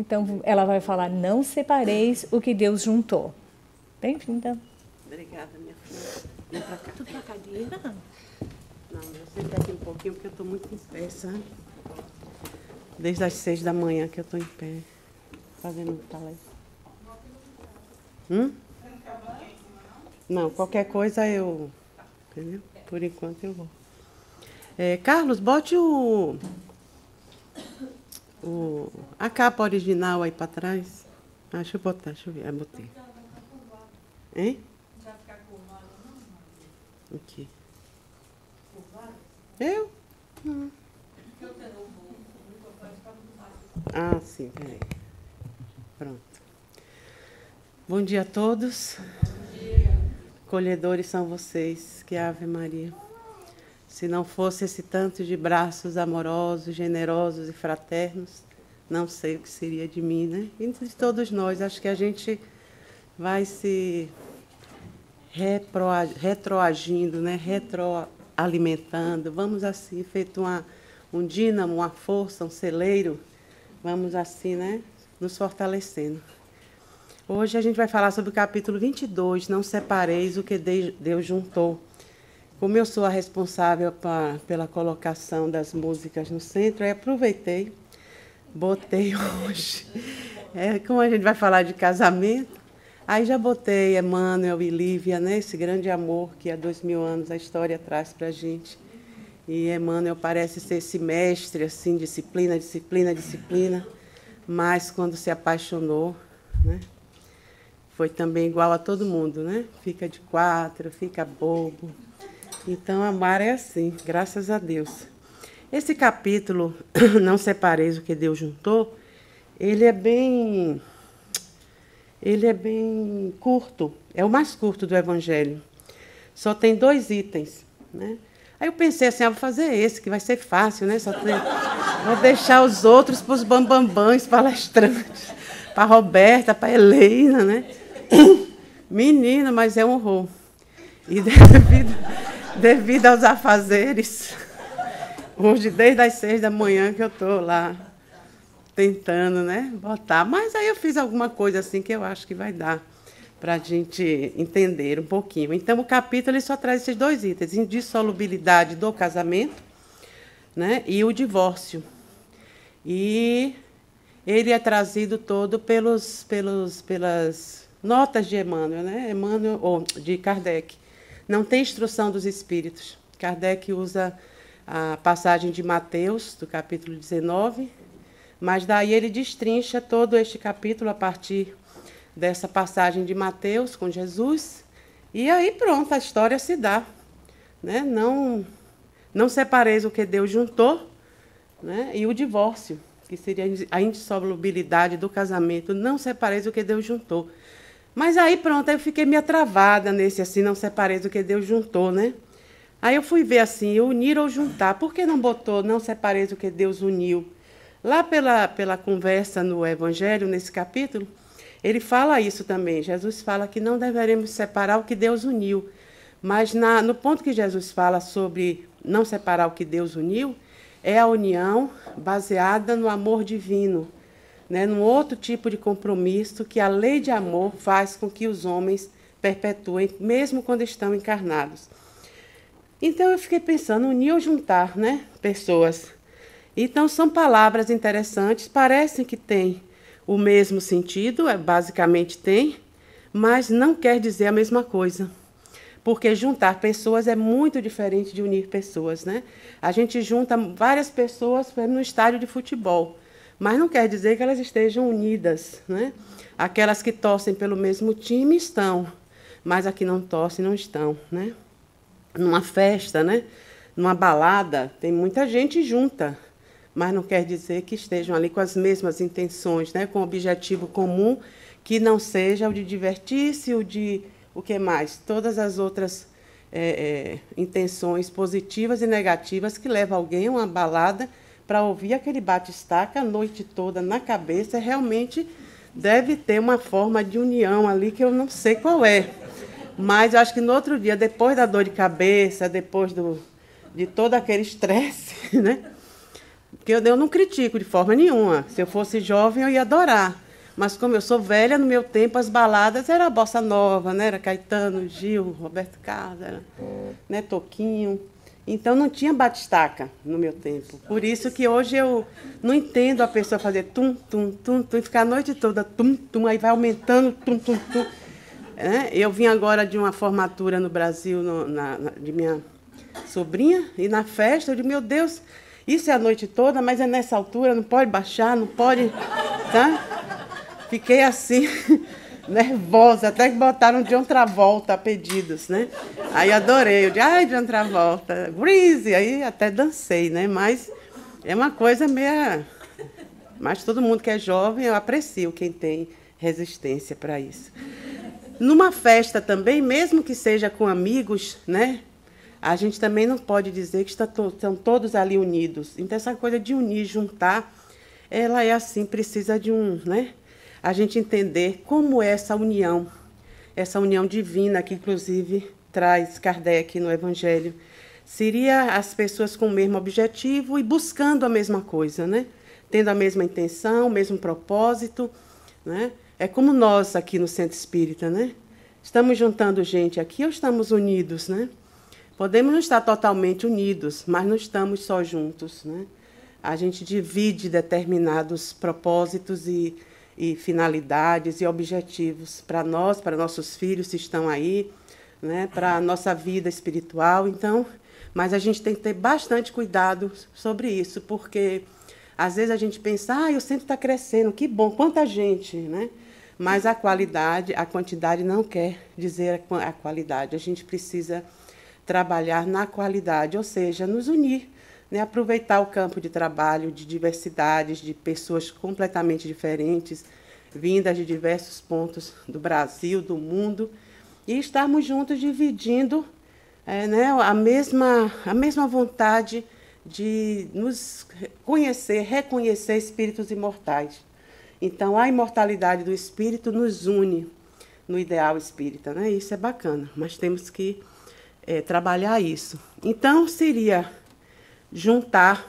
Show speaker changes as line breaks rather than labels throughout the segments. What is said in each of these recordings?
Então, ela vai falar, não separeis o que Deus juntou. Bem-vinda.
Obrigada, minha filha. Vem pra cá.
Tudo pra cadeira?
Não, eu sentei aqui um pouquinho porque eu estou muito em pé, sabe? Desde as 6 da manhã que eu estou em pé, fazendo palestra. Não, qualquer coisa eu... Entendeu? Por enquanto eu vou. Carlos, bote a capa original aí para trás. Deixa eu botar, deixa eu ver. Botei. Hein? Não vai ficar curvado, não? Aqui. Eu? Não. Ah, sim, peraí. Pronto. Bom dia a todos. Bom dia. Colhedores são vocês, que Ave Maria. Se não fosse esse tanto de braços amorosos, generosos e fraternos, não sei o que seria de mim, né? E de todos nós, acho que a gente vai se retroagindo, né? Retroalimentando. Vamos assim, feito um dínamo, uma força, um celeiro, vamos assim, né? Nos fortalecendo. Hoje a gente vai falar sobre o capítulo 22, não separeis o que Deus juntou. Como eu sou a responsável pela colocação das músicas no centro, eu aproveitei, botei hoje, como a gente vai falar de casamento, aí já botei Emmanuel e Lívia, né, esse grande amor que há 2000 anos a história traz para a gente. E Emmanuel parece ser esse mestre, assim, disciplina, disciplina, disciplina, mas quando se apaixonou, né, foi também igual a todo mundo, né? Fica de 4, fica bobo. Então, amar é assim, graças a Deus. Esse capítulo, não separeis o que Deus juntou, ele é bem curto, é o mais curto do Evangelho. Só tem 2 itens, né? Aí eu pensei assim, vou fazer esse, que vai ser fácil, né? Vou deixar os outros para os bambambãs palestrantes, para a Roberta, para a Helena, né? Menina, mas é um horror. E devido aos afazeres, hoje desde as 6 da manhã que eu estou lá tentando, né, botar. Mas aí eu fiz alguma coisa assim que eu acho que vai dar para a gente entender um pouquinho. Então, o capítulo ele só traz esses 2 itens, indissolubilidade do casamento, né, e o divórcio. E ele é trazido todo pelas notas de Emmanuel, né? Ou de Kardec. Não tem instrução dos espíritos. Kardec usa a passagem de Mateus, do capítulo 19, mas daí ele destrincha todo este capítulo a partir dessa passagem de Mateus com Jesus, e aí pronto, a história se dá. Né? Não separeis o que Deus juntou, né? E o divórcio, que seria a indissolubilidade do casamento, não separeis o que Deus juntou. Mas aí pronto, eu fiquei meio travada nesse assim, não separeis o que Deus juntou, né? Aí eu fui ver assim, unir ou juntar. Por que não botou não separeis o que Deus uniu? Lá pela conversa no Evangelho, nesse capítulo, ele fala isso também. Jesus fala que não deveremos separar o que Deus uniu. Mas no ponto que Jesus fala sobre não separar o que Deus uniu, é a união baseada no amor divino, né, num outro tipo de compromisso que a lei de amor faz com que os homens perpetuem, mesmo quando estão encarnados. Então, eu fiquei pensando, unir ou juntar, né, pessoas. Então, são palavras interessantes, parecem que têm o mesmo sentido, basicamente tem, mas não quer dizer a mesma coisa. Porque juntar pessoas é muito diferente de unir pessoas, né? A gente junta várias pessoas no estádio de futebol, mas não quer dizer que elas estejam unidas, né? Aquelas que torcem pelo mesmo time estão, mas as que não torcem não estão, né? Numa festa, né? Numa balada, tem muita gente junta, mas não quer dizer que estejam ali com as mesmas intenções, né? Com um objetivo comum, que não seja o de divertir-se, o de... O que mais? Todas as outras intenções positivas e negativas que levam alguém a uma balada para ouvir aquele bate-estaca a noite toda na cabeça, realmente deve ter uma forma de união ali que eu não sei qual é. Mas eu acho que no outro dia, depois da dor de cabeça, depois de todo aquele estresse, né? Porque eu não critico de forma nenhuma. Se eu fosse jovem, eu ia adorar. Mas como eu sou velha, no meu tempo as baladas era bossa nova, né? Era Caetano, Gil, Roberto Carlos, era, né? Toquinho. Então não tinha batistaca no meu tempo. Por isso que hoje eu não entendo a pessoa fazer tum, tum, tum, tum, e ficar a noite toda tum, tum, aí vai aumentando tum, tum, tum. Eu vim agora de uma formatura no Brasil de minha sobrinha, e na festa eu digo, meu Deus, isso é a noite toda, mas é nessa altura, não pode baixar, não pode, tá? Fiquei assim, nervosa, até que botaram John Travolta a pedidos, né? Aí adorei, eu disse, ai, John Travolta, Grease, aí até dancei, né? Mas é uma coisa meia... Mas todo mundo que é jovem, eu aprecio quem tem resistência para isso. Numa festa também, mesmo que seja com amigos, né? A gente também não pode dizer que estão todos ali unidos. Então, essa coisa de unir, juntar, ela é assim, precisa de né? A gente entender como é essa união divina, que inclusive traz Kardec no Evangelho. Seria as pessoas com o mesmo objetivo e buscando a mesma coisa, né? Tendo a mesma intenção, o mesmo propósito, né? É como nós aqui no Centro Espírita, né? Estamos juntando gente aqui ou estamos unidos, né? Podemos não estar totalmente unidos, mas não estamos só juntos, né? A gente divide determinados propósitos e finalidades e objetivos para nós, para nossos filhos que estão aí, né? Para a nossa vida espiritual. Então, mas a gente tem que ter bastante cuidado sobre isso, porque às vezes a gente pensa, o centro está crescendo, que bom, quanta gente, né? Mas a qualidade, a quantidade não quer dizer a qualidade. A gente precisa trabalhar na qualidade, ou seja, nos unir, né? Aproveitar o campo de trabalho de diversidades, de pessoas completamente diferentes, vindas de diversos pontos do Brasil, do mundo, e estarmos juntos dividindo né, a mesma vontade de nos conhecer, reconhecer espíritos imortais. Então, a imortalidade do espírito nos une no ideal espírita, né? Isso é bacana, mas temos que trabalhar isso. Então, seria juntar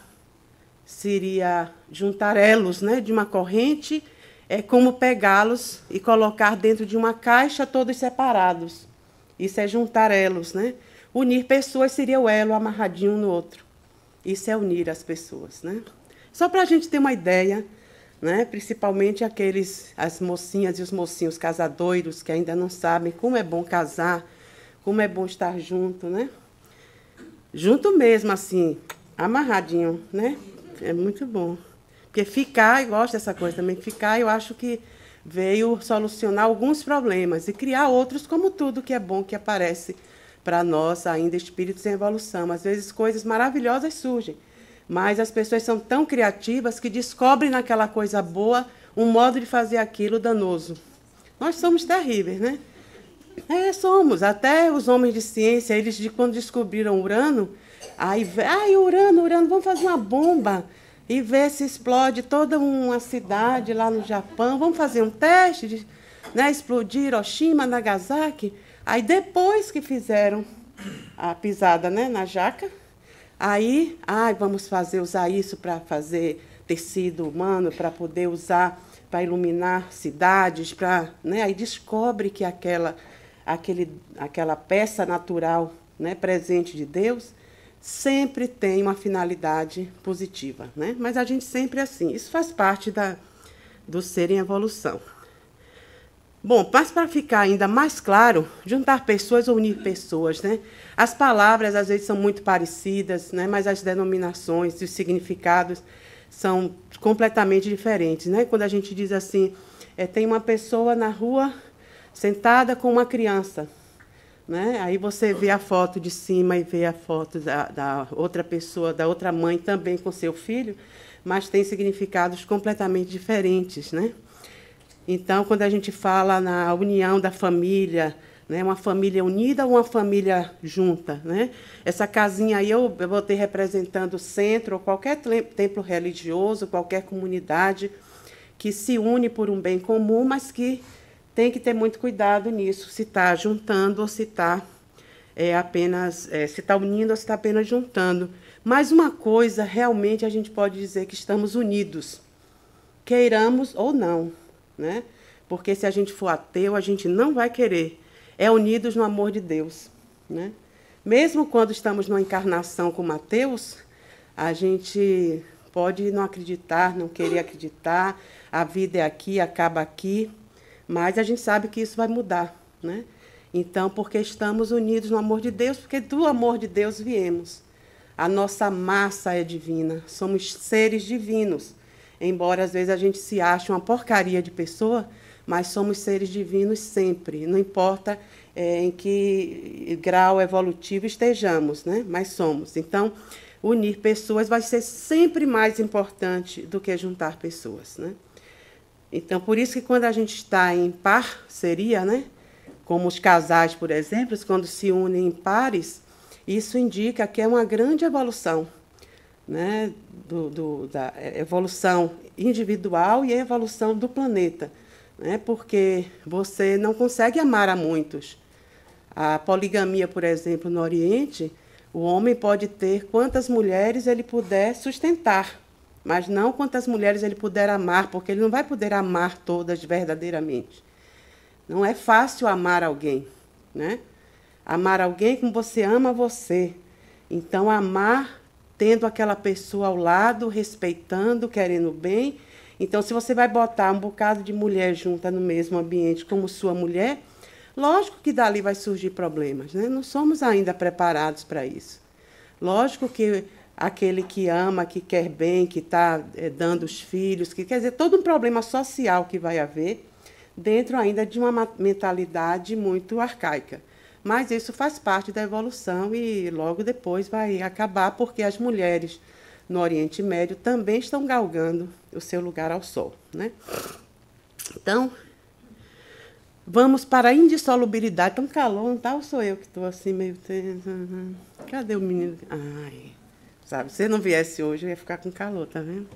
elos, né, de uma corrente, como pegá-los e colocar dentro de uma caixa todos separados. Isso é juntar elos, né? Unir pessoas seria o elo amarradinho um no outro. Isso é unir as pessoas, né? Só para a gente ter uma ideia, né? Principalmente as mocinhas e os mocinhos casadoiros que ainda não sabem como é bom casar, como é bom estar junto, né? Junto mesmo, assim, amarradinho, né? É muito bom. Porque ficar, eu gosto dessa coisa também, ficar, eu acho que veio solucionar alguns problemas e criar outros, como tudo que é bom que aparece para nós, ainda espíritos em evolução. Às vezes coisas maravilhosas surgem, mas as pessoas são tão criativas que descobrem naquela coisa boa um modo de fazer aquilo danoso. Nós somos terríveis, né? Somos. Até os homens de ciência, eles quando descobriram Urano, aí, Urano, vamos fazer uma bomba e ver se explode toda uma cidade lá no Japão. Vamos fazer um teste de, né, explodir Hiroshima, Nagasaki. Aí, depois que fizeram a pisada, né, na jaca, aí, vamos usar isso para fazer tecido humano, para poder usar, para iluminar cidades, né, aí descobre que aquela peça natural, né, presente de Deus, sempre tem uma finalidade positiva, né? Mas a gente sempre é assim. Isso faz parte do ser em evolução. Bom, mas para ficar ainda mais claro, juntar pessoas ou unir pessoas, né? As palavras, às vezes, são muito parecidas, né? Mas as denominações e os significados são completamente diferentes, né? Quando a gente diz assim, tem uma pessoa na rua sentada com uma criança, né? Aí você vê a foto de cima e vê a foto da outra pessoa, da outra mãe também com seu filho, mas tem significados completamente diferentes, né? Então, quando a gente fala na união da família, né, uma família unida ou uma família junta, né? Essa casinha aí eu botei representando o centro ou qualquer templo religioso, qualquer comunidade que se une por um bem comum, mas que tem que ter muito cuidado nisso, se está juntando ou se está se está unindo ou se está apenas juntando. Mas uma coisa, realmente, a gente pode dizer que estamos unidos, queiramos ou não, né? Porque se a gente for ateu, a gente não vai querer. É unidos no amor de Deus, né? Mesmo quando estamos numa encarnação como ateus, a gente pode não acreditar, não querer acreditar, a vida é aqui, acaba aqui, mas a gente sabe que isso vai mudar, né? Então, porque estamos unidos no amor de Deus, porque do amor de Deus viemos. A nossa massa é divina, somos seres divinos. Embora às vezes a gente se ache uma porcaria de pessoa, mas somos seres divinos sempre, não importa em que grau evolutivo estejamos, né? Mas somos. Então, unir pessoas vai ser sempre mais importante do que juntar pessoas, né? Então, por isso que quando a gente está em parceria, né? Como os casais, por exemplo, quando se unem em pares, isso indica que é uma grande evolução, né? Da evolução individual e a evolução do planeta, né? Porque você não consegue amar a muitos. A poligamia, por exemplo, no Oriente, o homem pode ter quantas mulheres ele puder sustentar, mas não quantas mulheres ele puder amar, porque ele não vai poder amar todas verdadeiramente. Não é fácil amar alguém, né? Amar alguém como você ama você. Então, amar tendo aquela pessoa ao lado, respeitando, querendo bem. Então, se você vai botar um bocado de mulher junta no mesmo ambiente como sua mulher, lógico que dali vai surgir problemas, né? Não somos ainda preparados para isso. Lógico que aquele que ama, que quer bem, que está dando os filhos, que quer dizer, todo um problema social que vai haver dentro ainda de uma mentalidade muito arcaica. Mas isso faz parte da evolução e logo depois vai acabar, porque as mulheres no Oriente Médio também estão galgando o seu lugar ao sol, né? Então, vamos para a indissolubilidade. Está um calor, não está? Ou sou eu que estou assim meio... Cadê o menino? Ai, sabe, se não viesse hoje, eu ia ficar com calor, tá vendo?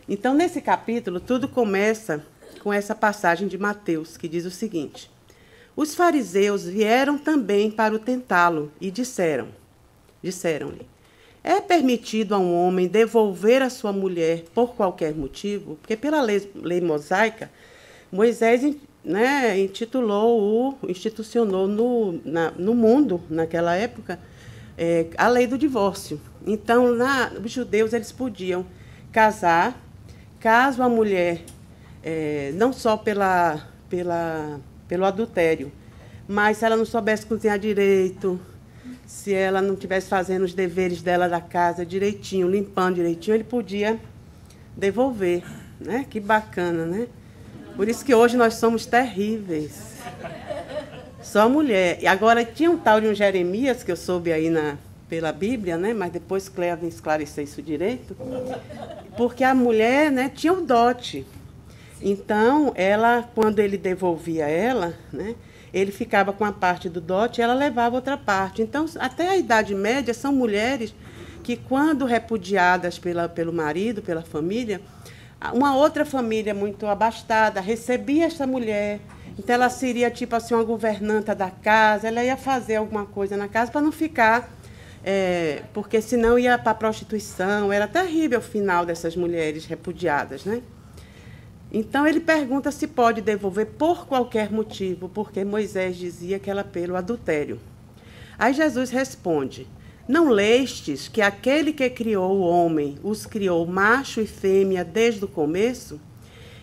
Então, nesse capítulo, tudo começa com essa passagem de Mateus, que diz o seguinte: os fariseus vieram também para o tentá-lo e disseram-lhe, é permitido a um homem devolver a sua mulher por qualquer motivo? Porque pela lei mosaica, Moisés, né, institucionou no mundo, naquela época, a lei do divórcio. Então, os judeus eles podiam casar, caso a mulher, não só pelo adultério, mas se ela não soubesse cozinhar direito, se ela não estivesse fazendo os deveres dela da casa direitinho, limpando direitinho, ele podia devolver, né? Que bacana, né? Por isso que hoje nós somos terríveis. Só mulher. E agora tinha um tal de um Jeremias, que eu soube aí pela Bíblia, né? Mas depois Cléia vem esclarecer isso direito, porque a mulher, né, tinha o dote. Então, quando ele devolvia ela, né, ele ficava com a parte do dote e ela levava outra parte. Então, até a Idade Média, são mulheres que, quando repudiadas pelo marido, pela família, uma outra família muito abastada recebia essa mulher. Então, ela seria tipo assim, uma governanta da casa, ela ia fazer alguma coisa na casa para não ficar... porque senão ia para a prostituição. Era terrível o final dessas mulheres repudiadas, né? Então, ele pergunta se pode devolver por qualquer motivo, porque Moisés dizia que era pelo adultério. Aí Jesus responde, não lestes que aquele que criou o homem os criou macho e fêmea desde o começo?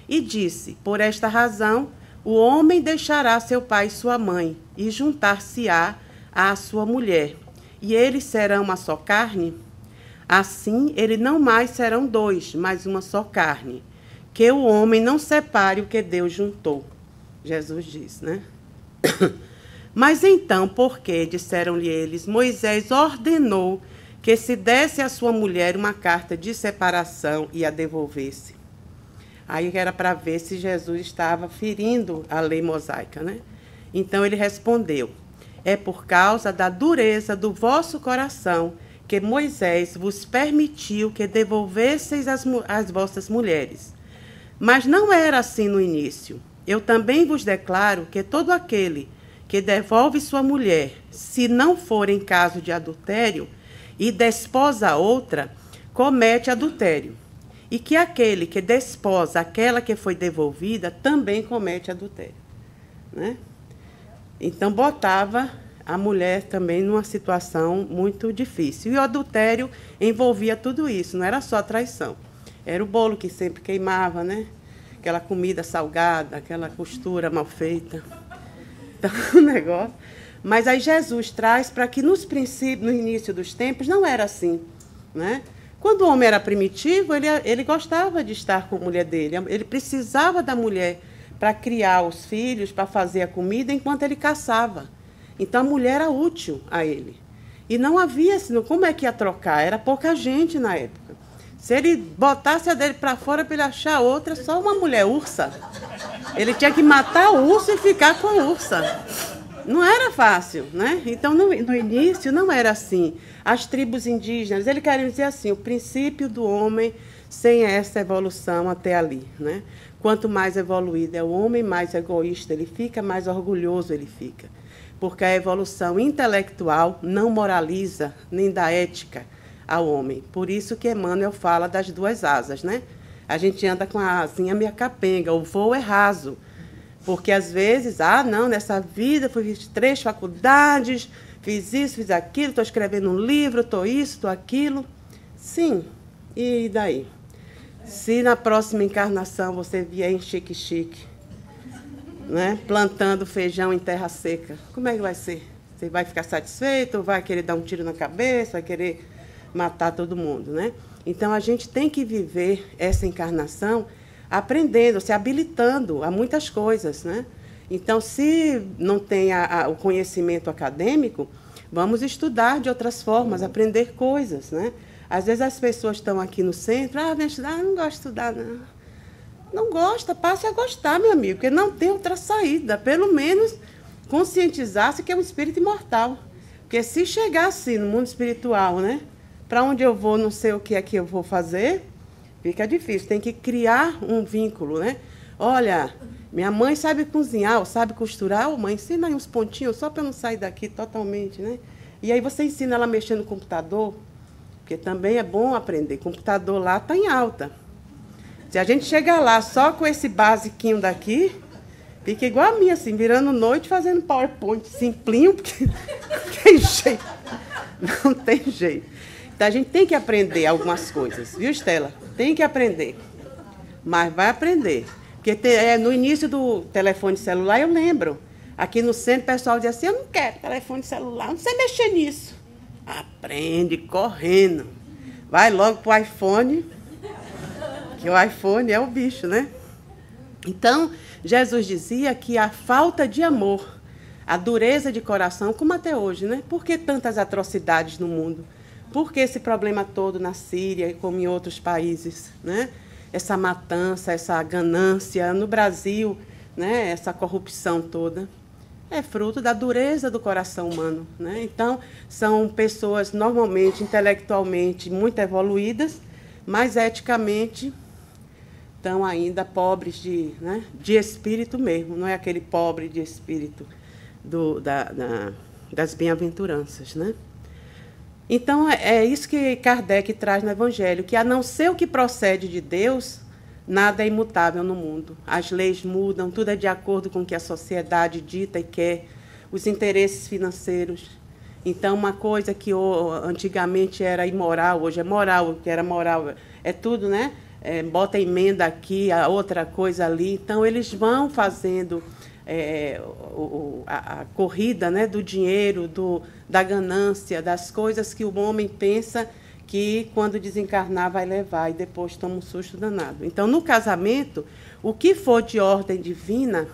E disse, por esta razão, o homem deixará seu pai e sua mãe, e juntar-se-á à sua mulher, e eles serão uma só carne? Assim, eles não mais serão dois, mas uma só carne. Que o homem não separe o que Deus juntou. Jesus diz, né? Mas então, por que, disseram-lhe eles, Moisés ordenou que se desse à sua mulher uma carta de separação e a devolvesse? Aí era para ver se Jesus estava ferindo a lei mosaica, né? Então ele respondeu, é por causa da dureza do vosso coração que Moisés vos permitiu que devolvesseis as vossas mulheres. Mas não era assim no início. Eu também vos declaro que todo aquele que devolve sua mulher, se não for em caso de adultério, e desposa outra, comete adultério. E que aquele que desposa aquela que foi devolvida também comete adultério. Né? Então, botava a mulher também numa situação muito difícil. E o adultério envolvia tudo isso, não era só a traição. Era o bolo que sempre queimava, né? Aquela comida salgada, aquela costura mal feita. Então, o negócio. Mas aí Jesus traz para que nos princípios, no início dos tempos, não era assim. Né? Quando o homem era primitivo, ele gostava de estar com a mulher dele. Ele precisava da mulher para criar os filhos, para fazer a comida, enquanto ele caçava. Então, a mulher era útil a ele. E não havia, assim, como é que ia trocar? Era pouca gente na época. Se ele botasse a dele para fora para ele achar outra, só uma mulher ursa. Ele tinha que matar o urso e ficar com a ursa. Não era fácil, né? Então, no início, não era assim. As tribos indígenas, eles querem dizer assim, o princípio do homem sem essa evolução até ali, né? Quanto mais evoluído é o homem, mais egoísta ele fica, mais orgulhoso ele fica. Porque a evolução intelectual não moraliza nem dá ética ao homem. Por isso que Emmanuel fala das duas asas, né? A gente anda com a asinha meia capenga, o voo é raso. Porque, às vezes, não, nessa vida fiz 3 faculdades, fiz isso, fiz aquilo, estou escrevendo um livro, estou isso, estou aquilo. Sim, e daí? Se na próxima encarnação você vier em chique-chique, né, plantando feijão em terra seca, como é que vai ser? Você vai ficar satisfeito ou vai querer dar um tiro na cabeça, vai querer matar todo mundo, né? Então, a gente tem que viver essa encarnação aprendendo, se habilitando a muitas coisas, né? Então, se não tem o conhecimento acadêmico, vamos estudar de outras formas, aprender coisas, né? Às vezes as pessoas estão aqui no centro, vem estudar, não gosto de estudar, não. Não gosta, passe a gostar, meu amigo, porque não tem outra saída. Pelo menos conscientizar-se que é um espírito imortal. Porque se chegar assim no mundo espiritual, né? Para onde eu vou, não sei o que é que eu vou fazer, fica difícil. Tem que criar um vínculo, né? Olha, minha mãe sabe cozinhar, ou sabe costurar, mãe, ensina aí uns pontinhos, só para eu não sair daqui totalmente, né? E aí você ensina ela a mexer no computador, porque também é bom aprender. O computador lá está em alta. Se a gente chegar lá só com esse basiquinho daqui, fica igual a mim, assim, virando noite, fazendo PowerPoint simplinho, porque não tem jeito. Não tem jeito. Então, a gente tem que aprender algumas coisas, viu, Estela? Tem que aprender. Mas vai aprender. Porque no início do telefone celular, eu lembro. Aqui no centro, o pessoal dizia assim, eu não quero telefone celular, não sei mexer nisso. Aprende correndo. Vai logo pro iPhone, que o iPhone é o bicho, né? Então, Jesus dizia que a falta de amor, a dureza de coração, como até hoje, né? Por que tantas atrocidades no mundo? Por que esse problema todo na Síria e como em outros países, né? Essa matança, essa ganância, no Brasil, né? Essa corrupção toda. É fruto da dureza do coração humano, né? Então, são pessoas normalmente, intelectualmente, muito evoluídas, mas eticamente estão ainda pobres de espírito mesmo, não é aquele pobre de espírito das bem-aventuranças, né? Então, é isso que Kardec traz no Evangelho, que a não ser o que procede de Deus, nada é imutável no mundo. As leis mudam, tudo é de acordo com o que a sociedade dita e quer, os interesses financeiros. Então, uma coisa que antigamente era imoral, hoje é moral, o que era moral é tudo, né? Bota emenda aqui, a outra coisa ali. Então, eles vão fazendo a corrida, né, do dinheiro, da ganância, das coisas que o homem pensa que quando desencarnar vai levar e depois toma um susto danado. Então, no casamento, o que for de ordem divina,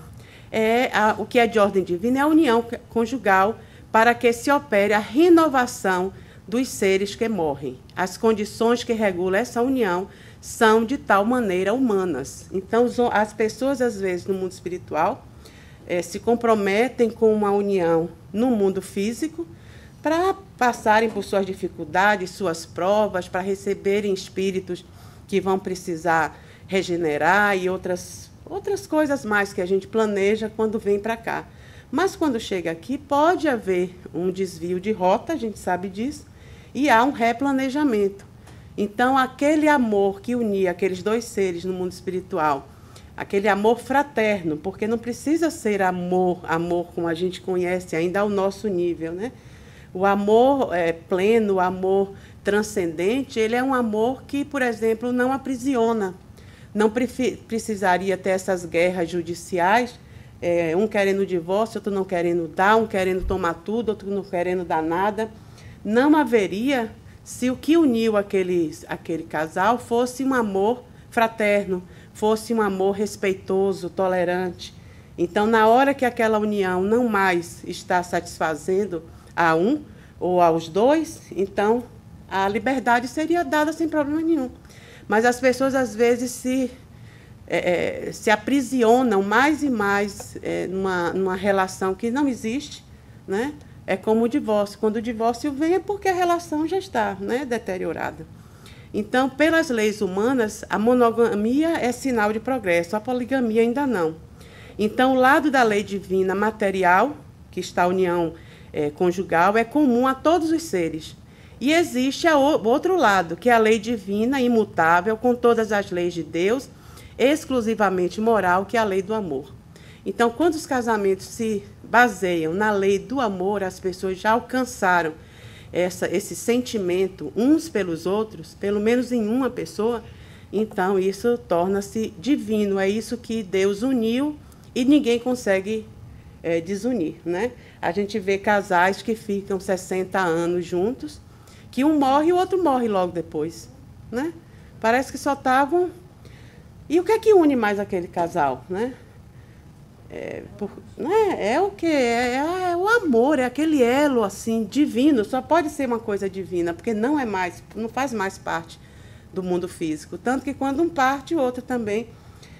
o que é de ordem divina é a união conjugal para que se opere a renovação dos seres que morrem. As condições que regulam essa união são de tal maneira humanas. Então, as pessoas, às vezes, no mundo espiritual, se comprometem com uma união no mundo físico para passarem por suas dificuldades, suas provas, para receberem espíritos que vão precisar regenerar e outras coisas mais que a gente planeja quando vem para cá. Mas quando chega aqui, pode haver um desvio de rota, a gente sabe disso, e há um replanejamento. Então, aquele amor que unia aqueles dois seres no mundo espiritual, aquele amor fraterno, porque não precisa ser amor como a gente conhece ainda ao nosso nível, né? O amor pleno, o amor transcendente, ele é um amor que, por exemplo, não aprisiona. Não precisaria ter essas guerras judiciais, um querendo divórcio, outro não querendo dar, um querendo tomar tudo, outro não querendo dar nada. Não haveria se o que uniu aquele casal fosse um amor fraterno, fosse um amor respeitoso, tolerante. Então, na hora que aquela união não mais está satisfazendo a um ou aos dois, então a liberdade seria dada sem problema nenhum. Mas as pessoas, às vezes, se aprisionam mais e mais numa relação que não existe, né? É como o divórcio. Quando o divórcio vem é porque a relação já está, né, deteriorada. Então, pelas leis humanas, a monogamia é sinal de progresso, a poligamia ainda não. Então, o lado da lei divina material, que está a união conjugal, é comum a todos os seres. E existe o outro lado, que é a lei divina, imutável, com todas as leis de Deus, exclusivamente moral, que é a lei do amor. Então, quando os casamentos se baseiam na lei do amor, as pessoas já alcançaram esse sentimento uns pelos outros, pelo menos em uma pessoa, então isso torna-se divino. É isso que Deus uniu e ninguém consegue desunir, né? A gente vê casais que ficam 60 anos juntos, que um morre e o outro morre logo depois, né? Parece que só estavam... E o que é que une mais aquele casal, né? É o quê? É o amor, é aquele elo assim divino. Só pode ser uma coisa divina, porque não faz mais parte do mundo físico. Tanto que quando um parte, o outro também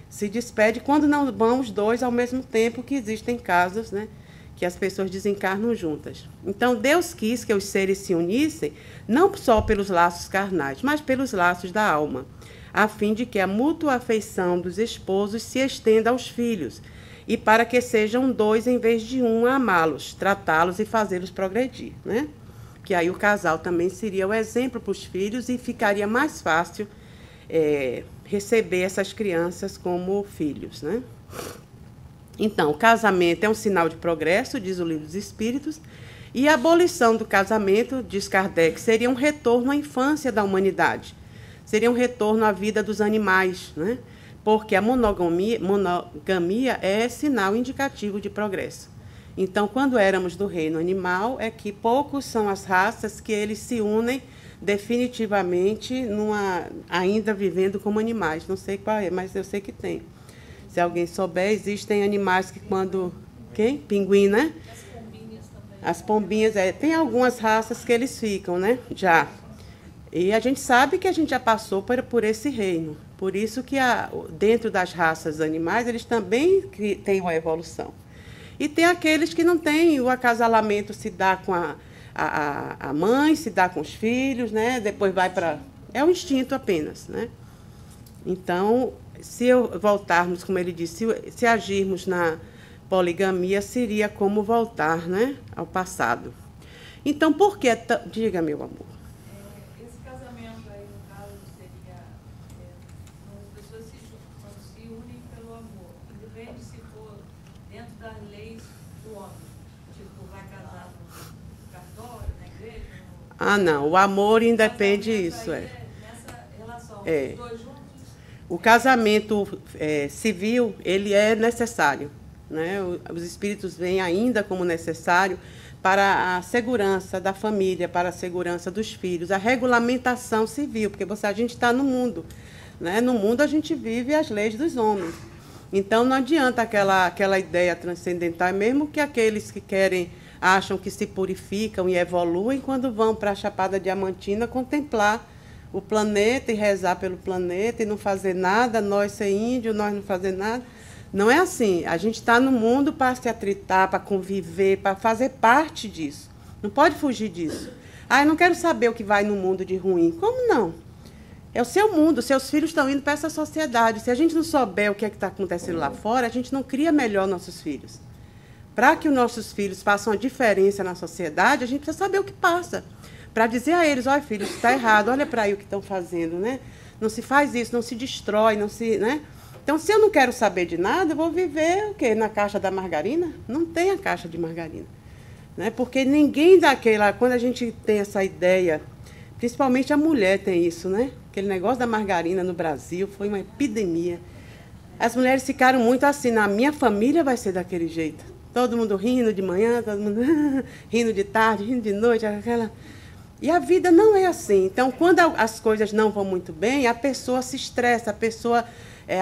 se despede. Quando não vão os dois ao mesmo tempo, que existem casos, né, que as pessoas desencarnam juntas. Então Deus quis que os seres se unissem, não só pelos laços carnais, mas pelos laços da alma, a fim de que a mútua afeição dos esposos se estenda aos filhos, e para que sejam dois em vez de um a amá-los, tratá-los e fazê-los progredir, né? Que aí o casal também seria o exemplo para os filhos e ficaria mais fácil receber essas crianças como filhos, né? Então, o casamento é um sinal de progresso, diz o Livro dos Espíritos, e a abolição do casamento, diz Kardec, seria um retorno à infância da humanidade, seria um retorno à vida dos animais, né? Porque a monogamia é sinal indicativo de progresso. Então, quando éramos do reino animal, é que poucos são as raças que eles se unem definitivamente, ainda vivendo como animais. Não sei qual é, mas eu sei que tem. Se alguém souber, existem animais que quando... Quem? Pinguim, né?
As pombinhas também.
As pombinhas, tem algumas raças que eles ficam, né? Já. E a gente sabe que a gente já passou por esse reino. Por isso que dentro das raças animais, eles também têm uma evolução. E tem aqueles que não têm, o acasalamento se dá com a mãe, se dá com os filhos, né? Depois vai para... É um instinto apenas, né? Então, se voltarmos, como ele disse, se agirmos na poligamia, seria como voltar, né, ao passado. Então, por que... Diga, meu amor.
Esse casamento aí, no caso, seria... as pessoas quando se unem pelo amor, independente se for dentro das leis do homem, tipo, vai casar no cartório, na igreja...
Ah, não, o amor independe disso,
Nessa relação, os dois juntos...
O casamento civil, ele é necessário, né? Os espíritos veem ainda como necessário para a segurança da família, para a segurança dos filhos, a regulamentação civil, porque a gente está no mundo, né? No mundo a gente vive as leis dos homens. Então não adianta aquela ideia transcendental, mesmo que aqueles que acham que se purificam e evoluem, quando vão para a Chapada Diamantina contemplar o planeta e rezar pelo planeta e não fazer nada, nós ser índio, nós não fazer nada. Não é assim. A gente está no mundo para se atritar, para conviver, para fazer parte disso. Não pode fugir disso. Ah, eu não quero saber o que vai no mundo de ruim. Como não? É o seu mundo, seus filhos estão indo para essa sociedade. Se a gente não souber o que é que está acontecendo lá fora, a gente não cria melhor nossos filhos. Para que os nossos filhos façam a diferença na sociedade, a gente precisa saber o que passa. Para dizer a eles, olha, filho, isso está errado, olha para aí o que estão fazendo, né? Não se faz isso, não se destrói, não se, né? Então, se eu não quero saber de nada, eu vou viver o quê? Na caixa da margarina? Não tem a caixa de margarina. Né? Porque ninguém daquela... Quando a gente tem essa ideia, principalmente a mulher tem isso, né? Aquele negócio da margarina no Brasil foi uma epidemia. As mulheres ficaram muito assim, na minha família vai ser daquele jeito. Todo mundo rindo de manhã, todo mundo rindo de tarde, rindo de noite, aquela... E a vida não é assim. Então, quando as coisas não vão muito bem, a pessoa se estressa, a pessoa,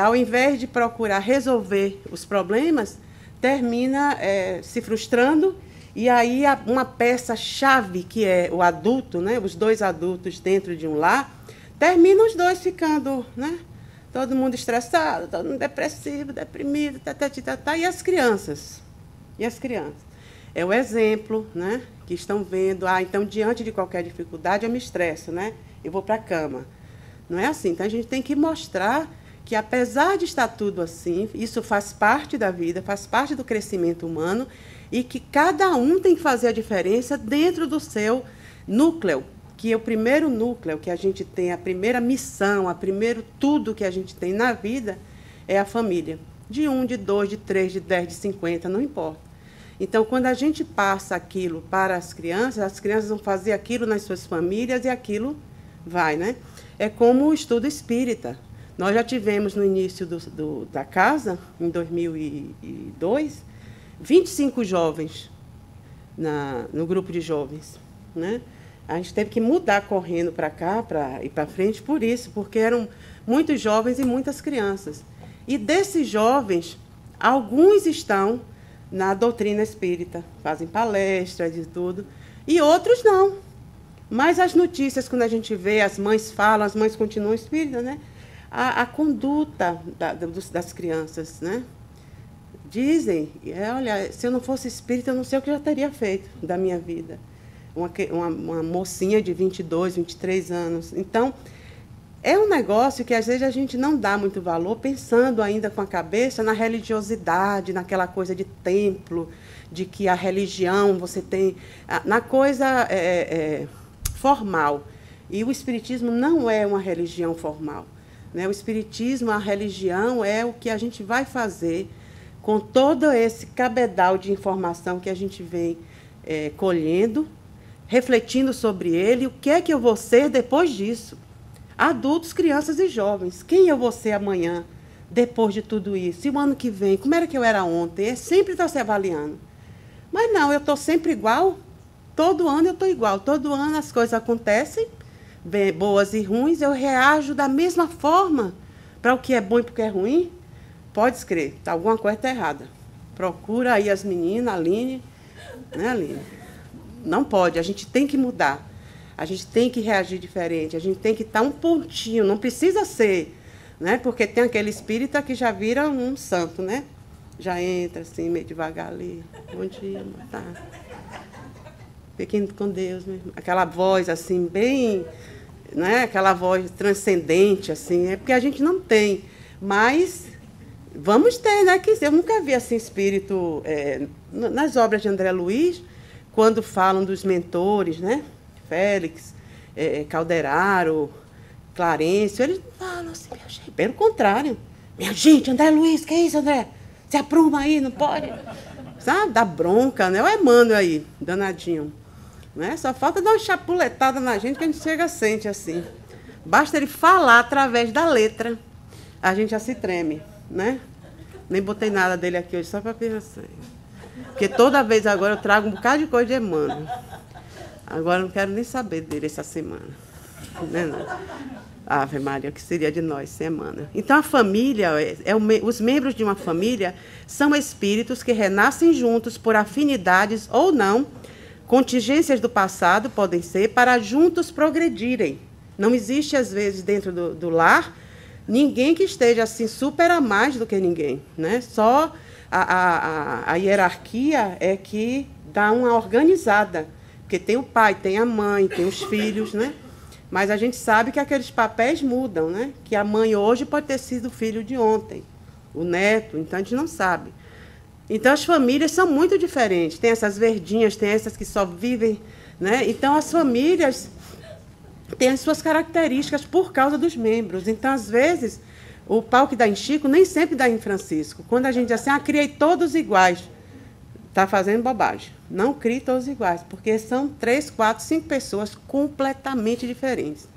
ao invés de procurar resolver os problemas, termina se frustrando, e aí uma peça-chave, que é o adulto, né, os dois adultos dentro de um lar, terminam os dois ficando, né, todo mundo estressado, todo mundo depressivo, deprimido, e as crianças? E as crianças? É o exemplo, né, que estão vendo, então, diante de qualquer dificuldade, eu me estresso, né, eu vou para a cama. Não é assim. Então, a gente tem que mostrar que, apesar de estar tudo assim, isso faz parte da vida, faz parte do crescimento humano, e que cada um tem que fazer a diferença dentro do seu núcleo, que é o primeiro núcleo que a gente tem, a primeira missão, a primeiro tudo que a gente tem na vida é a família. De 1, de 2, de 3, de 10, de 50, não importa. Então, quando a gente passa aquilo para as crianças vão fazer aquilo nas suas famílias e aquilo vai, né? É como o estudo espírita. Nós já tivemos no início da casa, em 2002, 25 jovens no grupo de jovens, né? A gente teve que mudar correndo para cá, para ir para frente, por isso, porque eram muitos jovens e muitas crianças. E desses jovens, alguns estão na doutrina espírita, fazem palestras e tudo, e outros não. Mas as notícias, quando a gente vê, as mães falam, as mães continuam espíritas, né? A conduta das crianças, né? Dizem, olha, se eu não fosse espírita, eu não sei o que eu já teria feito da minha vida. Uma mocinha de 22, 23 anos. Então, é um negócio que, às vezes, a gente não dá muito valor, pensando ainda com a cabeça na religiosidade, naquela coisa de templo, de que a religião, você tem... Na coisa formal. E o espiritismo não é uma religião formal. Né? O espiritismo, a religião, é o que a gente vai fazer com todo esse cabedal de informação que a gente vem colhendo, refletindo sobre ele, o que é que eu vou ser depois disso. Adultos, crianças e jovens. Quem eu vou ser amanhã, depois de tudo isso? E o ano que vem? Como era que eu era ontem? É sempre estar se avaliando. Mas não, eu estou sempre igual. Todo ano eu estou igual. Todo ano as coisas acontecem, boas e ruins, eu reajo da mesma forma para o que é bom e para o que é ruim. Pode crer, alguma coisa está errada. Procura aí as meninas, a Aline. Né, Aline? Não pode, a gente tem que mudar. A gente tem que reagir diferente, a gente tem que estar um pontinho, não precisa ser, né? Porque tem aquele espírita que já vira um santo, né? Já entra assim, meio devagar ali. Bom dia, boa tarde. Fiquem com Deus mesmo. Aquela voz assim, bem, né? Aquela voz transcendente, assim, é porque a gente não tem. Mas vamos ter, né? Que eu nunca vi assim espírito. Nas obras de André Luiz, quando falam dos mentores, né? Félix, Calderaro, Clarencio, eles falam assim, minha gente, pelo contrário. Minha gente, André Luiz, que é isso, André? Se apruma aí, não pode? Sabe, dá bronca, né? O Emmanuel aí, danadinho. Né? Só falta dar uma chapuletada na gente que a gente chega sente assim. Basta ele falar através da letra, a gente já se treme, né? Nem botei nada dele aqui hoje, só para pensar. Porque toda vez agora eu trago um bocado de coisa de Emmanuel. Agora não quero nem saber dele essa semana. Não. Ave Maria, o que seria de nós sem Emmanuel? Então, a família, os membros de uma família são espíritos que renascem juntos por afinidades ou não, contingências do passado podem ser, para juntos progredirem. Não existe, às vezes, dentro do lar, ninguém que esteja assim super a mais do que ninguém. Né? Só a hierarquia é que dá uma organizada. Porque tem o pai, tem a mãe, tem os filhos, né? Mas a gente sabe que aqueles papéis mudam, né? Que a mãe hoje pode ter sido o filho de ontem, o neto, então a gente não sabe. Então, as famílias são muito diferentes. Tem essas verdinhas, tem essas que só vivem, né? Então, as famílias têm as suas características por causa dos membros. Então, às vezes, o pau que dá em Chico nem sempre dá em Francisco. Quando a gente diz assim, criei todos iguais, está fazendo bobagem. Não crie todos iguais, porque são 3, 4, 5 pessoas completamente diferentes.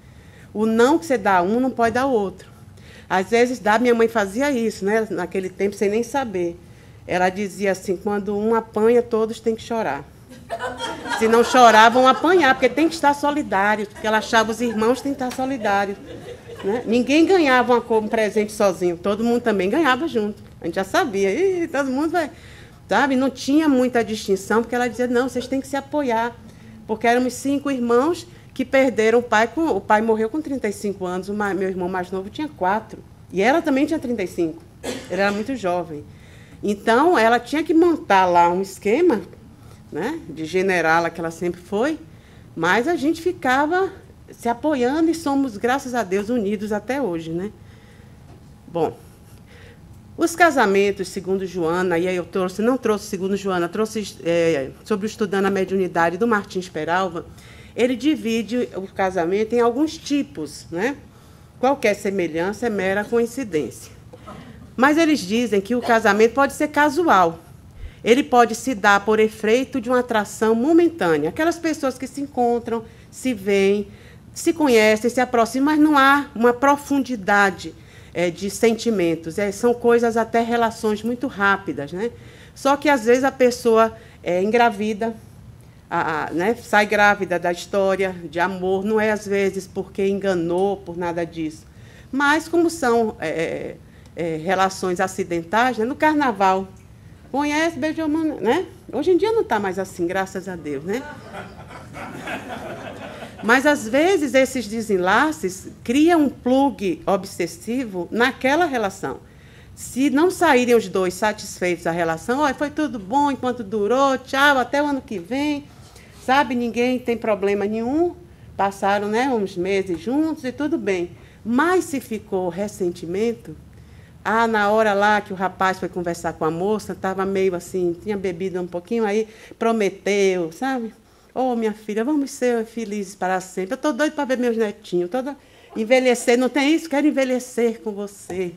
O não que você dá a um não pode dar ao outro. Às vezes, minha mãe fazia isso, né? Naquele tempo, sem nem saber. Ela dizia assim, quando um apanha, todos têm que chorar. Se não chorar, vão apanhar, porque tem que estar solidário, porque ela achava os irmãos têm que estar solidários. Né? Ninguém ganhava um presente sozinho, todo mundo também ganhava junto. A gente já sabia, e todo mundo vai... Sabe? Não tinha muita distinção, porque ela dizia, não, vocês têm que se apoiar. Porque éramos 5 irmãos que perderam o pai. O pai morreu com 35 anos, meu irmão mais novo tinha 4. E ela também tinha 35. Ele era muito jovem. Então, ela tinha que montar lá um esquema, né, de generala que ela sempre foi, mas a gente ficava se apoiando e somos, graças a Deus, unidos até hoje. Né? Bom, os casamentos, segundo Joana, e aí eu não trouxe segundo Joana, trouxe sobre o Estudando a Mediunidade do Martins Peralva, ele divide o casamento em alguns tipos. Né? Qualquer semelhança é mera coincidência. Mas eles dizem que o casamento pode ser casual. Ele pode se dar por efeito de uma atração momentânea. Aquelas pessoas que se encontram, se veem, se conhecem, se aproximam, mas não há uma profundidade de sentimentos. São coisas, até relações muito rápidas. Né? Só que, às vezes, a pessoa engravida, né? Sai grávida da história de amor. Não é, às vezes, porque enganou, por nada disso. Mas, como são... relações acidentais, né? No carnaval. Conhece, beijou, né? Hoje em dia não está mais assim, graças a Deus, né? Mas, às vezes, esses desenlaces criam um plug obsessivo naquela relação. Se não saírem os dois satisfeitos da relação, foi tudo bom enquanto durou, tchau, até o ano que vem, sabe? Ninguém tem problema nenhum, passaram, né, uns meses juntos e tudo bem. Mas se ficou ressentimento... na hora lá que o rapaz foi conversar com a moça, estava meio assim, tinha bebido um pouquinho, aí prometeu, sabe? Minha filha, vamos ser felizes para sempre. Eu estou doido para ver meus netinhos. Envelhecer, não tem isso? Quero envelhecer com você.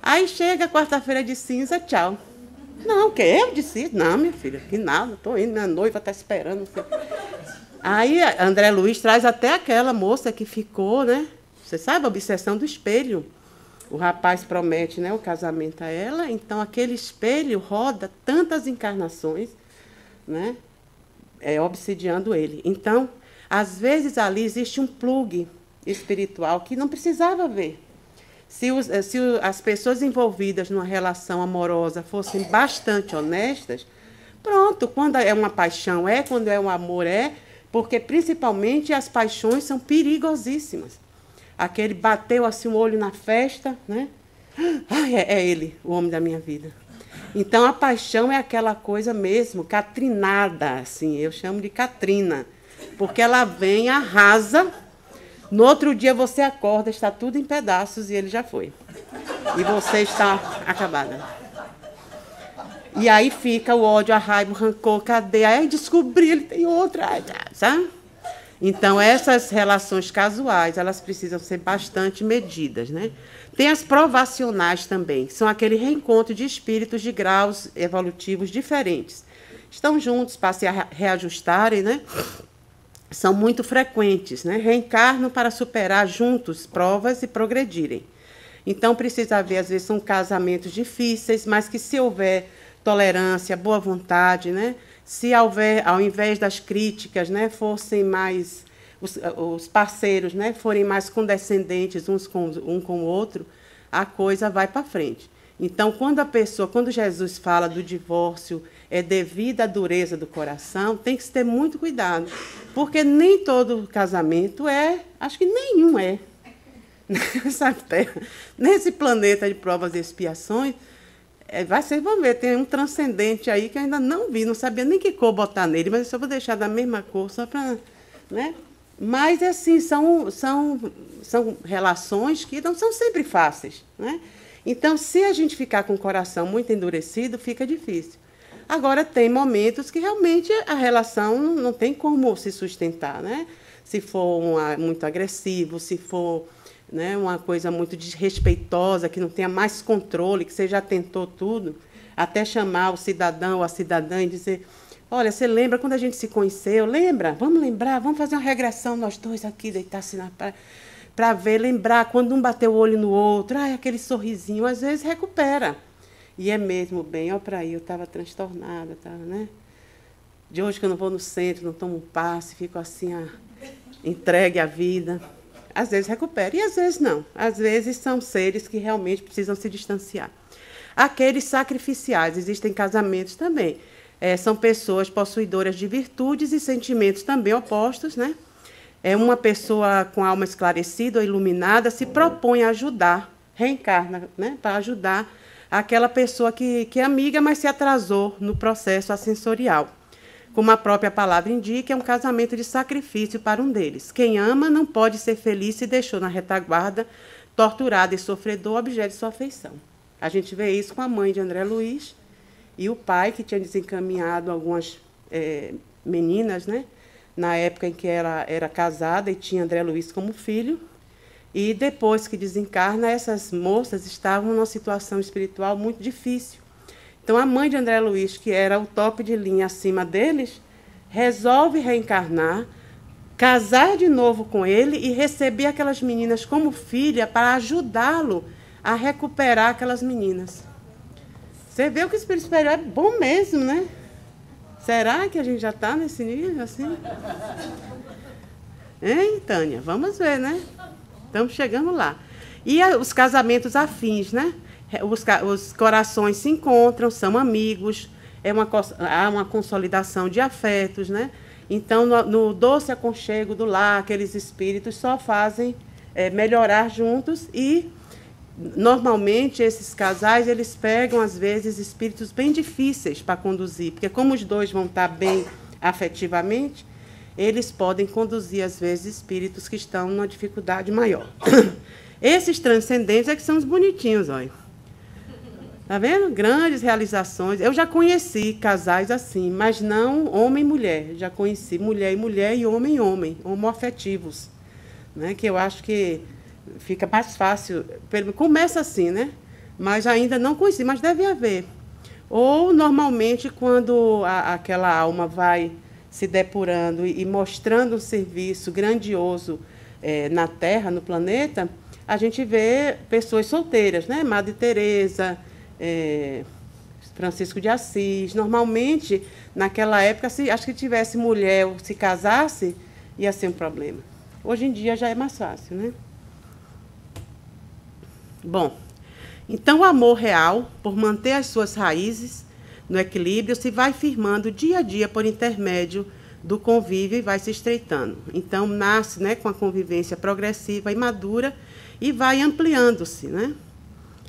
Aí chega quarta-feira de cinza, tchau. Não, o quê? Eu disse, não, minha filha, que nada, estou indo, minha noiva está esperando. Aí André Luiz traz até aquela moça que ficou, né? Você sabe, a obsessão do espelho. O rapaz promete, né, o casamento a ela, então aquele espelho roda tantas encarnações, né, obsidiando ele. Então, às vezes ali existe um plug espiritual que não precisava ver. Se as pessoas envolvidas numa relação amorosa fossem bastante honestas, pronto, quando é uma paixão quando é um amor porque principalmente as paixões são perigosíssimas. Aquele bateu assim o olho na festa, né? É ele, o homem da minha vida. Então, a paixão é aquela coisa mesmo, catrinada, assim, eu chamo de Catrina, porque ela vem, arrasa, no outro dia você acorda, está tudo em pedaços e ele já foi. E você está acabada. E aí fica o ódio, a raiva, o rancor, cadê? Aí descobri, ele tem outra, sabe? Então, essas relações casuais, elas precisam ser bastante medidas. Né? Tem as provacionais também, que são aquele reencontro de espíritos de graus evolutivos diferentes. Estão juntos para se reajustarem, né? São muito frequentes, né? Reencarnam para superar juntos provas e progredirem. Então, precisa haver, às vezes, são casamentos difíceis, mas que se houver tolerância, boa vontade, né? Se houver, ao invés das críticas, né, fossem mais, os parceiros, né, forem mais condescendentes um com o outro, a coisa vai para frente. Então, quando Jesus fala do divórcio, devido à dureza do coração, tem que se ter muito cuidado, porque nem todo casamento acho que nenhum nessa terra, nesse planeta de provas e expiações. Vão ver, tem um transcendente aí que eu ainda não vi, não sabia nem que cor botar nele, mas eu só vou deixar da mesma cor, só para... Né? Mas, assim, são relações que não são sempre fáceis. Né? Então, se a gente ficar com o coração muito endurecido, fica difícil. Agora, tem momentos que realmente a relação não tem como se sustentar, né? Se for muito agressivo, se for, né, uma coisa muito desrespeitosa, que não tenha mais controle, que você já tentou tudo, até chamar o cidadão ou a cidadã e dizer: olha, você lembra quando a gente se conheceu? Lembra? Vamos lembrar, vamos fazer uma regressão, nós dois aqui, deitar-se na praia, para ver, lembrar quando um bateu o olho no outro, aquele sorrisinho, às vezes recupera. E é mesmo bem, ó, para aí, eu estava transtornada, né? De hoje que eu não vou no centro, não tomo um passe, fico assim, entregue à vida. Às vezes recupera, e às vezes não. Às vezes são seres que realmente precisam se distanciar. Aqueles sacrificiais, existem casamentos também. São pessoas possuidoras de virtudes e sentimentos também opostos, né? Uma pessoa com alma esclarecida ou iluminada se propõe a ajudar, reencarna, né? Para ajudar aquela pessoa que é amiga, mas se atrasou no processo assensorial. Como a própria palavra indica, é um casamento de sacrifício para um deles. Quem ama não pode ser feliz se deixou na retaguarda, torturado e sofredor, objeto de sua afeição. A gente vê isso com a mãe de André Luiz e o pai, que tinha desencaminhado algumas meninas, né? Na época em que ela era casada e tinha André Luiz como filho. E depois que desencarna, essas moças estavam numa situação espiritual muito difícil. Então, a mãe de André Luiz, que era o top de linha acima deles, resolve reencarnar, casar de novo com ele e receber aquelas meninas como filha para ajudá-lo a recuperar aquelas meninas. Você vê que o espírito superior é bom mesmo, né? Será que a gente já está nesse nível assim? Hein, Tânia? Vamos ver, né? Estamos chegando lá. E os casamentos afins, né? Os corações se encontram, são amigos, há uma consolidação de afetos, né? Então, no doce aconchego do lar, aqueles espíritos só fazem melhorar juntos e, normalmente, esses casais, eles pegam, às vezes, espíritos bem difíceis para conduzir, porque como os dois vão estar bem afetivamente, eles podem conduzir, às vezes, espíritos que estão numa dificuldade maior. Esses transcendentes é que são os bonitinhos, olha. Está vendo? Grandes realizações. Eu já conheci casais assim, mas não homem e mulher. Já conheci mulher e homem e homem, homoafetivos. Né? Que eu acho que fica mais fácil. Começa assim, né? Mas ainda não conheci, mas deve haver. Ou, normalmente, quando aquela alma vai se depurando e mostrando um serviço grandioso na Terra, no planeta, a gente vê pessoas solteiras, né? Madre Teresa, Francisco de Assis. Normalmente, naquela época, acho que tivesse mulher ou se casasse, ia ser um problema. Hoje em dia já é mais fácil, né? Bom, então o amor real, por manter as suas raízes no equilíbrio, se vai firmando dia a dia por intermédio do convívio e vai se estreitando. Então, nasce, né, com a convivência progressiva e madura e vai ampliando-se, né?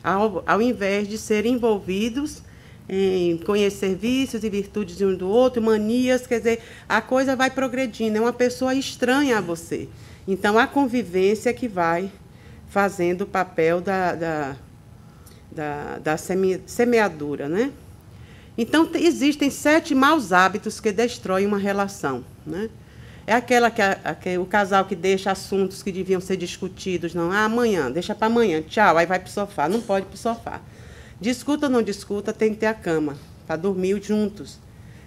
Ao invés de serem envolvidos em conhecer vícios e virtudes de um do outro, manias, quer dizer, a coisa vai progredindo, é uma pessoa estranha a você. Então, a convivência que vai fazendo o papel da semeadura, né? Então, existem 7 maus hábitos que destroem uma relação, né? É aquela o casal que deixa assuntos que deviam ser discutidos, não, amanhã, deixa para amanhã, tchau, aí vai para o sofá. Não pode ir para o sofá. Discuta ou não discuta, tem que ter a cama, para dormir juntos.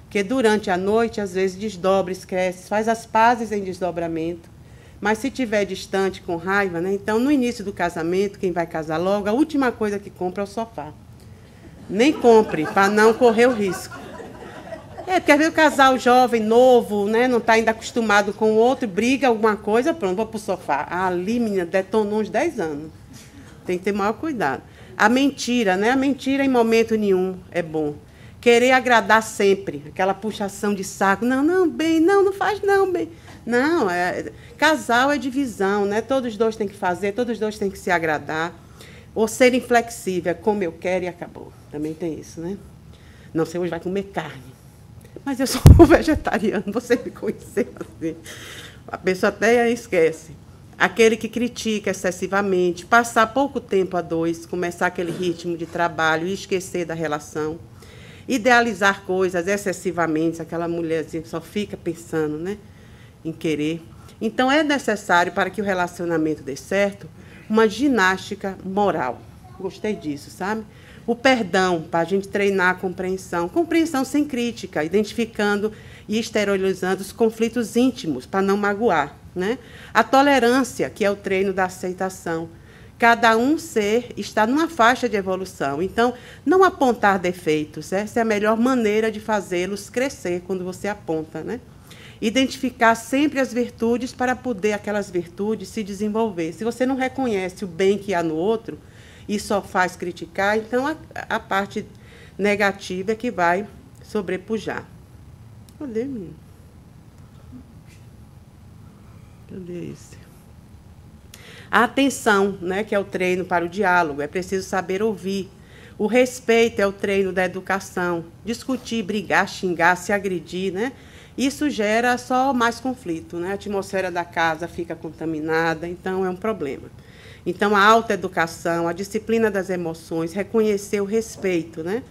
Porque durante a noite, às vezes, desdobra, esquece, faz as pazes em desdobramento. Mas se estiver distante, com raiva, né? Então, no início do casamento, quem vai casar logo, a última coisa que compra é o sofá. Nem compre, para não correr o risco. Porque às vezes o casal jovem, novo, né, não está ainda acostumado com o outro, briga alguma coisa, pronto, vou para o sofá. Ali, menina, detonou uns 10 anos. Tem que ter maior cuidado. A mentira, né? A mentira em momento nenhum é bom. Querer agradar sempre, aquela puxação de saco. Não, bem, não faz não, bem. Não, casal é divisão, né? Todos os dois têm que fazer, todos os dois têm que se agradar. Ou ser inflexível, como eu quero e acabou. Também tem isso, né? Não, você hoje vai comer carne. Mas eu sou vegetariano, você me conheceu assim. A pessoa até esquece. aquele que critica excessivamente, passar pouco tempo a dois, começar aquele ritmo de trabalho e esquecer da relação, idealizar coisas excessivamente, aquela mulherzinha que só fica pensando, né, em querer. Então, é necessário, para que o relacionamento dê certo, uma ginástica moral. Gostei disso, sabe? O perdão, para a gente treinar a compreensão. Compreensão sem crítica, identificando e exteriorizando os conflitos íntimos, para não magoar, né? A tolerância, que é o treino da aceitação. Cada um ser está numa faixa de evolução. Então, não apontar defeitos. Essa é a melhor maneira de fazê-los crescer quando você aponta, né? Identificar sempre as virtudes para poder aquelas virtudes se desenvolver. Se você não reconhece o bem que há no outro e só faz criticar, então a parte negativa é que vai sobrepujar. Cadê, menino? Cadê esse? A atenção, né, que é o treino para o diálogo. É preciso saber ouvir. O respeito é o treino da educação. Discutir, brigar, xingar, se agredir, né? Isso gera só mais conflito, né? A atmosfera da casa fica contaminada, então é um problema. Então, a autoeducação, a disciplina das emoções, reconhecer o respeito, né?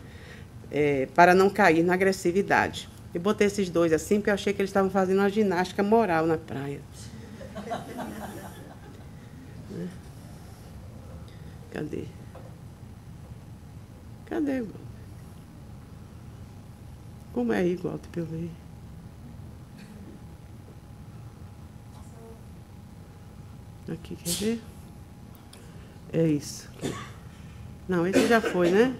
Para não cair na agressividade. Eu botei esses dois assim, porque eu achei que eles estavam fazendo uma ginástica moral na praia. Cadê? Cadê igual? Como é igual para eu ver? Aqui, quer ver? É isso. Aqui. Não, esse já foi, né?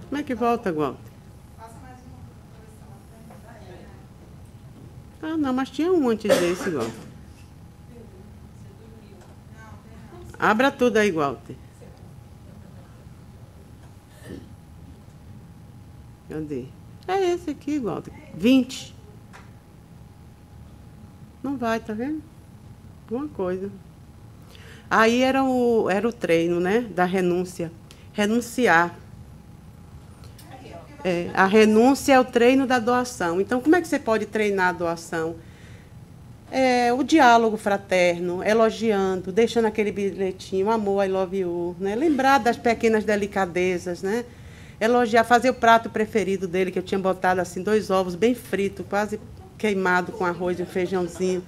Como é que volta, Walter? Ah, não, mas tinha um antes desse, Walter. Abra tudo aí, Walter. Cadê? É esse aqui, Walter. 20. Não vai, tá vendo? Alguma coisa. Aí era o treino, né? Da renúncia. Renunciar. A renúncia é o treino da doação. Então, como é que você pode treinar a doação? O diálogo fraterno, elogiando, deixando aquele bilhetinho, amor, I love you, né? Lembrar das pequenas delicadezas, né? Elogiar, fazer o prato preferido dele, que eu tinha botado assim 2 ovos bem fritos, quase queimado com arroz e um feijãozinho.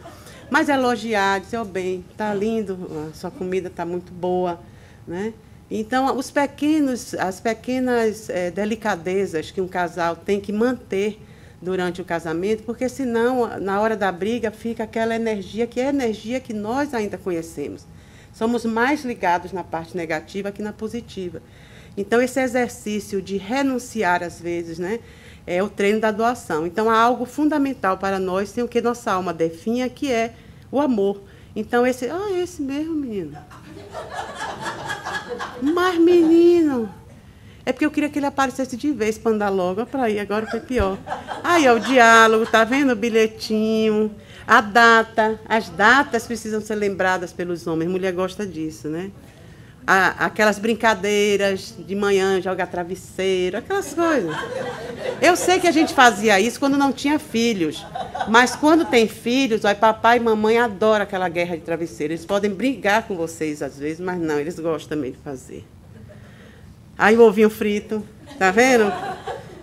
Mas elogiar, dizer, ó, bem, tá lindo, a sua comida tá muito boa, né? Então, as pequenas delicadezas que um casal tem que manter durante o casamento, porque senão, na hora da briga, fica aquela energia, que é a energia que nós ainda conhecemos. Somos mais ligados na parte negativa que na positiva. Então, esse exercício de renunciar, às vezes, né, é o treino da doação. Então, há algo fundamental para nós, tem o que nossa alma definha, que é o amor. Então, esse mesmo, menino. Mas, menino, é porque eu queria que ele aparecesse de vez para andar logo para ir, agora foi pior. Aí, ó, o diálogo, tá vendo o bilhetinho, a data. As datas precisam ser lembradas pelos homens, mulher gosta disso, né? Aquelas brincadeiras de manhã, jogar travesseiro, aquelas coisas. Eu sei que a gente fazia isso quando não tinha filhos, mas quando tem filhos, ó, papai e mamãe adoram aquela guerra de travesseiro. Eles podem brigar com vocês às vezes, mas não, eles gostam também de fazer. Aí o ovinho frito, tá vendo?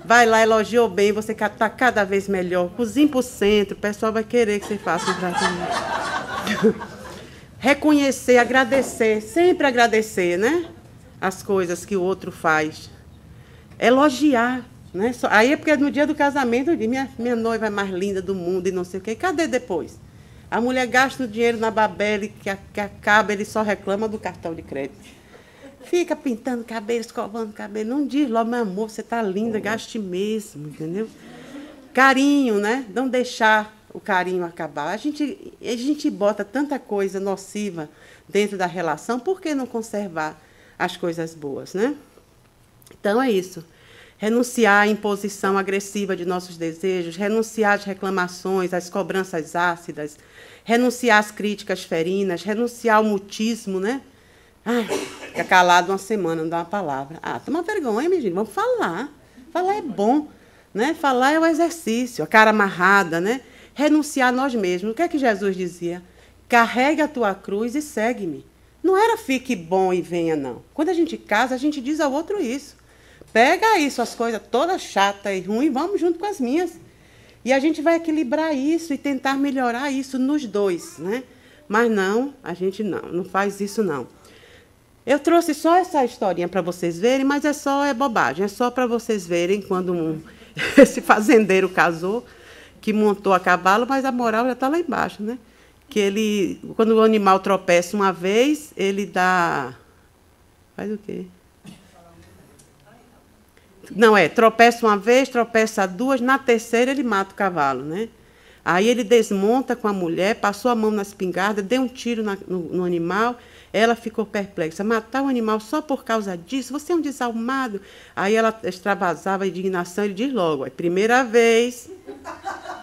Vai lá, elogiou bem, você está cada vez melhor. Cozinha para o centro, o pessoal vai querer que você faça um prato. Reconhecer, agradecer, sempre agradecer, né? As coisas que o outro faz. Elogiar, né? Aí é porque no dia do casamento eu digo, minha noiva é mais linda do mundo e não sei o quê. Cadê depois? A mulher gasta o dinheiro na babele, que acaba, ele só reclama do cartão de crédito. Fica pintando cabelo, escovando cabelo. Não diz logo, meu amor, você está linda, gaste mesmo, entendeu? Carinho, né? Não deixar o carinho acabar. A gente bota tanta coisa nociva dentro da relação, por que não conservar as coisas boas, né? Então, é isso. Renunciar à imposição agressiva de nossos desejos, renunciar às reclamações, às cobranças ácidas, renunciar às críticas ferinas, renunciar ao mutismo, né? Fica calado uma semana, não dá uma palavra. Toma vergonha, minha gente, vamos falar. Falar é bom, né? Falar é o exercício, a cara amarrada, né? renunciar a nós mesmos. O que é que Jesus dizia? Carregue a tua cruz e segue-me. Não era fique bom e venha, não. Quando a gente casa, a gente diz ao outro isso. Pega isso, as coisas todas chatas e ruins, vamos junto com as minhas. E a gente vai equilibrar isso e tentar melhorar isso nos dois, né? Mas não, a gente não faz isso, não. Eu trouxe só essa historinha para vocês verem, mas é bobagem. É só para vocês verem quando esse fazendeiro casou, que montou a cavalo, mas a moral já está lá embaixo, né? Que quando o animal tropeça uma vez, ele dá... Faz o quê? Não, tropeça uma vez, tropeça duas, na terceira ele mata o cavalo, né? Aí ele desmonta com a mulher, passou a mão na espingarda, deu um tiro no animal, ela ficou perplexa. Matar um animal só por causa disso? Você é um desalmado. Aí ela extravasava a indignação, ele diz logo, é primeira vez.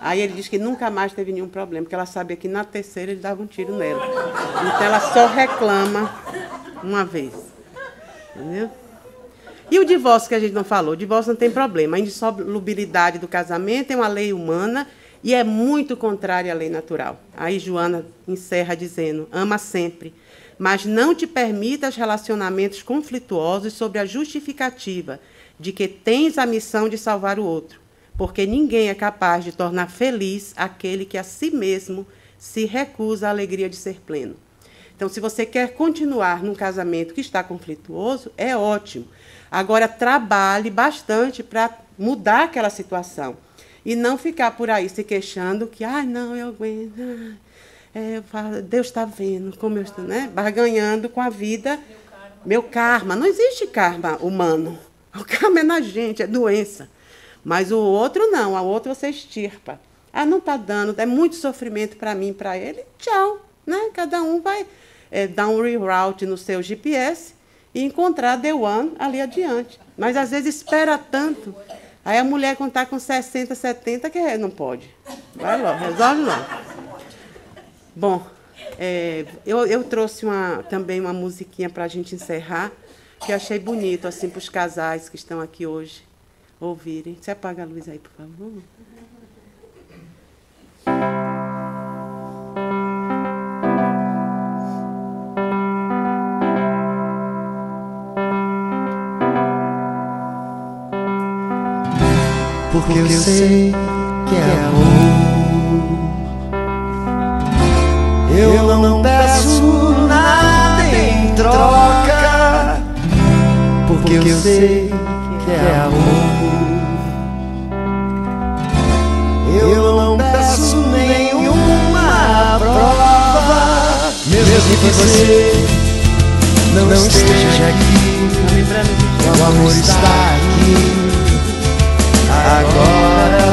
Aí ele diz que nunca mais teve nenhum problema, porque ela sabia que na terceira ele dava um tiro nela. Então ela só reclama uma vez. Entendeu? E o divórcio que a gente não falou? O divórcio não tem problema. A indissolubilidade do casamento é uma lei humana e é muito contrária à lei natural. Aí Joana encerra dizendo, ama sempre, mas não te permitas relacionamentos conflituosos sob a justificativa de que tens a missão de salvar o outro, porque ninguém é capaz de tornar feliz aquele que a si mesmo se recusa à alegria de ser pleno. Então, se você quer continuar num casamento que está conflituoso, é ótimo. Agora, trabalhe bastante para mudar aquela situação. E não ficar por aí se queixando que, não, eu aguento. Deus está vendo como eu estou, né? Barganhando com a vida. Meu karma. Não existe karma humano. O karma é na gente, é doença. Mas o outro não, o outro você extirpa. Não está dando, é muito sofrimento para mim, para ele. Tchau. Né? Cada um vai dar um reroute no seu GPS e encontrar the one ali adiante. Mas, às vezes, espera tanto. Aí a mulher, quando está com 60, 70, que não pode. Vai logo, resolve logo. Bom, eu trouxe também uma musiquinha para a gente encerrar, que eu achei bonito, assim, para os casais que estão aqui hoje ouvirem. Você apaga a luz aí, por favor?
Porque eu sei que é amor. Eu não peço nada em troca. Porque eu sei que é amor. Eu não peço nenhuma prova. Mesmo que você não esteja aqui, o amor está aqui. Agora,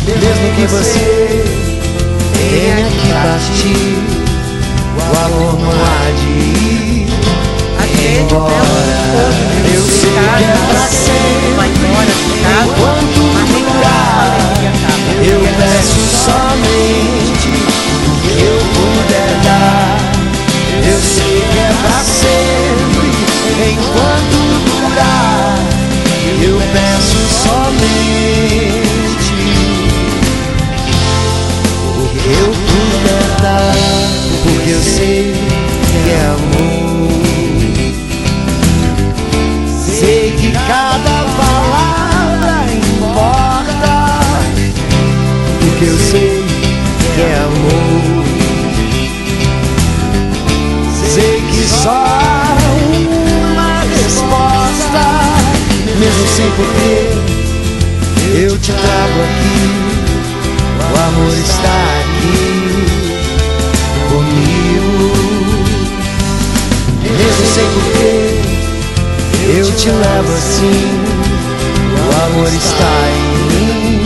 mesmo que você tenha que partir, o amor não há de ir embora. Eu sei que é pra sempre, enquanto durar. Eu peço somente o que eu puder dar. Eu sei que é pra sempre, enquanto durar. Eu peço somente o que eu puder dar, porque eu sei que é amor. Sei que cada palavra importa, porque eu sei que é amor. Sei que só há uma resposta. Mesmo sem porquê, eu te trago aqui. O amor está aqui comigo. Mesmo sem porquê, eu te levo assim. O amor está em mim,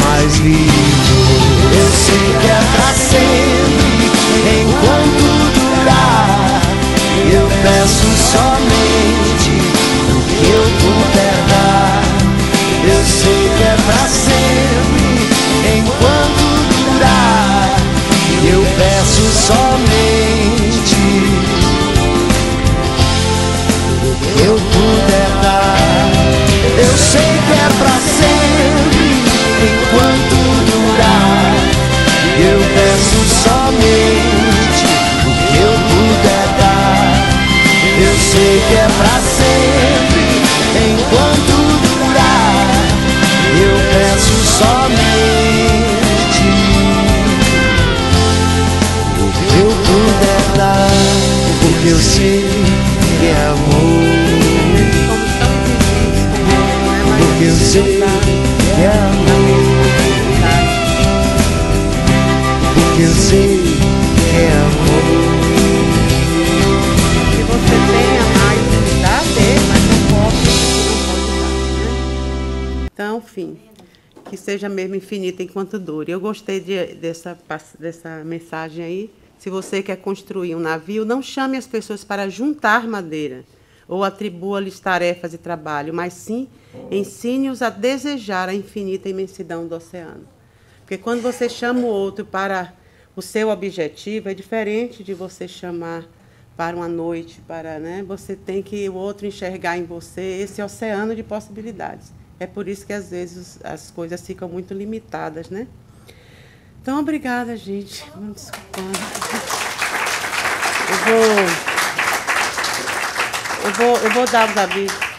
mais vivo. Eu sei que é pra sempre, enquanto durar. Eu peço somente que eu puder dar. Eu sei que é pra sempre, enquanto durar. Eu peço somente o que eu puder dar. Eu sei que é pra sempre. sei que é amor, porque eu sei que é amor.
Se você tem a mais, dá a ter, mas não pode dar, né? Então, enfim, que seja mesmo infinita enquanto dure. Eu gostei dessa mensagem aí. Se você quer construir um navio, não chame as pessoas para juntar madeira ou atribua-lhes tarefas e trabalho, mas sim ensine-os a desejar a infinita imensidão do oceano. Porque quando você chama o outro para o seu objetivo, é diferente de você chamar para uma noite, né? Você tem que o outro enxergar em você esse oceano de possibilidades. É por isso que às vezes as coisas ficam muito limitadas, né? Então, obrigada, gente. Vamos desculpar. Eu vou dar os avisos.